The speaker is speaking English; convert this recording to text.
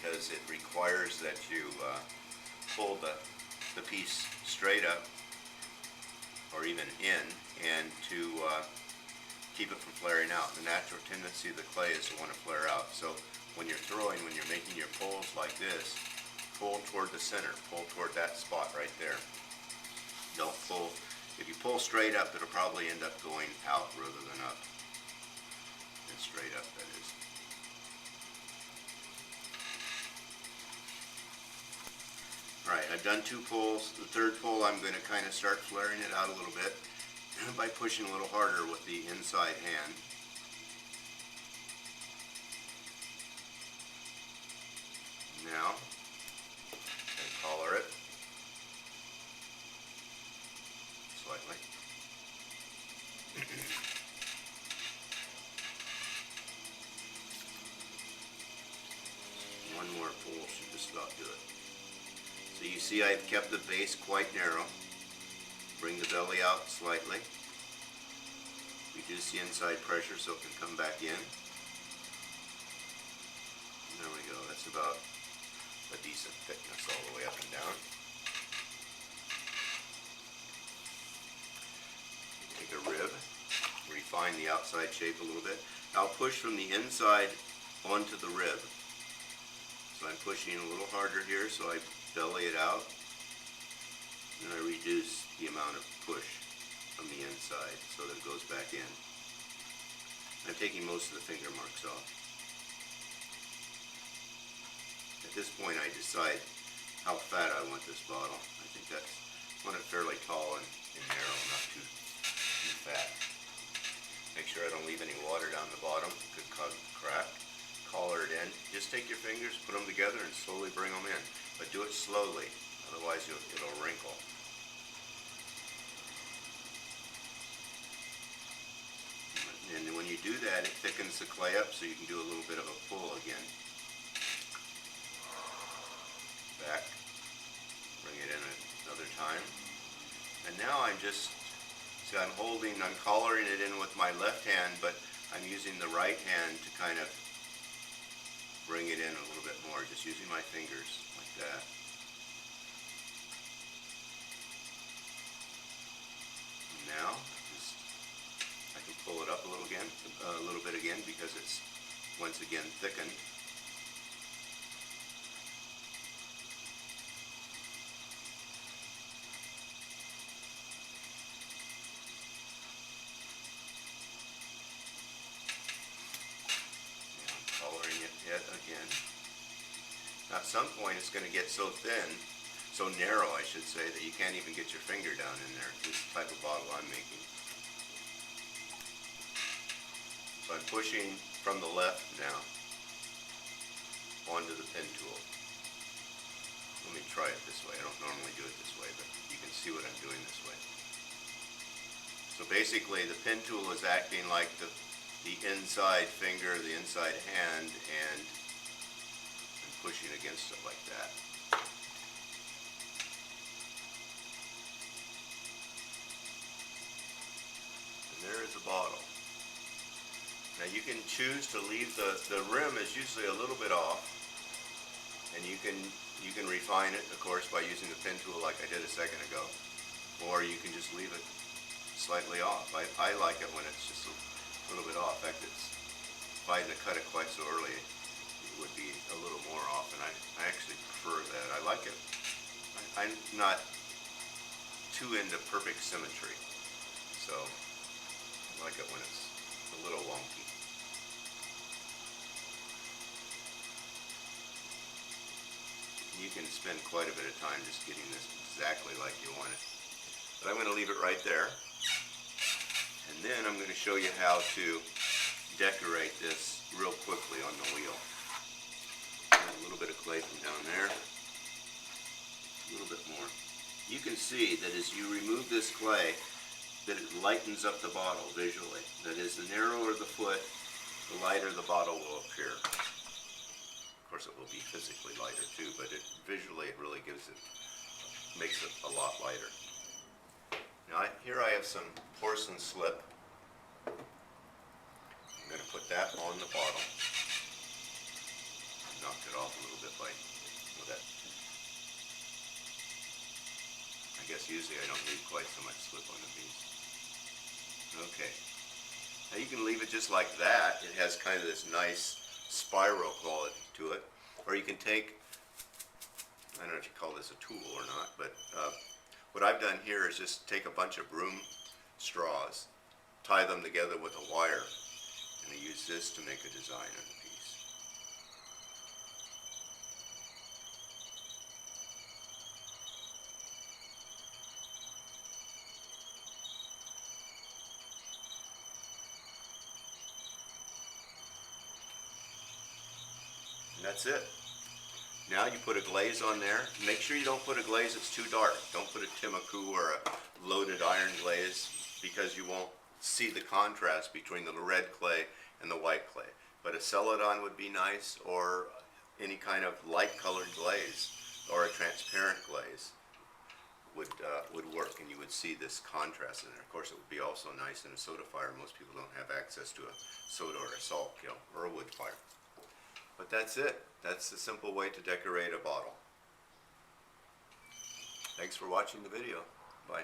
because it requires that you pull the piece straight up or even in, and to keep it from flaring out. The natural tendency of the clay is to want to flare out. So when you're throwing, when you're making your pulls like this, pull toward the center, pull toward that spot right there. Don't pull, if you pull straight up, it'll probably end up going out rather than up. And straight up, that is. Alright, I've done 2 pulls. The third pull, I'm going to kind of start flaring it out a little bit by pushing a little harder with the inside hand. Now, I collar it slightly. One more pull should just about do it. So you see I've kept the base quite narrow. Bring the belly out slightly. Reduce the inside pressure so it can come back in. There we go. That's about a decent thickness all the way up and down. Take a rib, refine the outside shape a little bit. I'll push from the inside onto the rib. So I'm pushing a little harder here so I belly it out. And I reduce the amount of push from the inside so that it goes back in. I'm taking most of the finger marks off. At this point I decide how fat I want this bottle. I think I want it fairly tall and narrow, not too fat. Make sure I don't leave any water down the bottom. Could cause a crack. Collar it in. Just take your fingers, put them together, and slowly bring them in. But do it slowly, otherwise it'll wrinkle. And when you do that, it thickens the clay up so you can do a little bit of a pull again. Back. Bring it in another time. And now I'm collaring it in with my left hand, but I'm using the right hand to kind of bring it in a little bit more, just using my fingers like that. And now, I can pull it up a little bit again because it's once again thickened. Again. Now at some point it's going to get so thin, so narrow I should say, that you can't even get your finger down in there. This type of bottle I'm making. So I'm pushing from the left now onto the pen tool. Let me try it this way. I don't normally do it this way, but you can see what I'm doing this way. So basically the pen tool is acting like the inside finger, the inside hand, and I'm pushing against it like that. And there is a bottle. Now you can choose to leave the rim is usually a little bit off, and you can refine it, of course, by using the pen tool like I did a second ago, or you can just leave it slightly off. I like it when it's just a little bit off. In fact, if I hadn't cut it quite so early, it would be a little more off, and I actually prefer that. I like it. I'm not too into perfect symmetry, so I like it when it's a little wonky. You can spend quite a bit of time just getting this exactly like you want it. But I'm going to leave it right there. And then I'm going to show you how to decorate this real quickly on the wheel. A little bit of clay from down there. A little bit more. You can see that as you remove this clay, that it lightens up the bottle visually. That is, the narrower the foot, the lighter the bottle will appear. Of course, it will be physically lighter too, but visually it really makes it a lot lighter. Now here I have some porcelain slip. I'm going to put that on the bottle. Knock it off a little bit. bit by that. I guess usually I don't leave quite so much slip on the piece. Okay. Now you can leave it just like that. It has kind of this nice spiral quality to it. Or you can take, I don't know if you call this a tool or not, but what I've done here is just take a bunch of broom straws, tie them together with a wire, and I use this to make a design on the piece. And that's it. Now you put a glaze on there. Make sure you don't put a glaze that's too dark. Don't put a Timaku or a loaded iron glaze because you won't see the contrast between the red clay and the white clay. But a Celadon would be nice, or any kind of light colored glaze or a transparent glaze would work, and you would see this contrast in there. Of course, it would be also nice in a soda fire. Most people don't have access to a soda or a salt kiln or a wood fire. But that's it. That's the simple way to decorate a bottle. Thanks for watching the video. Bye.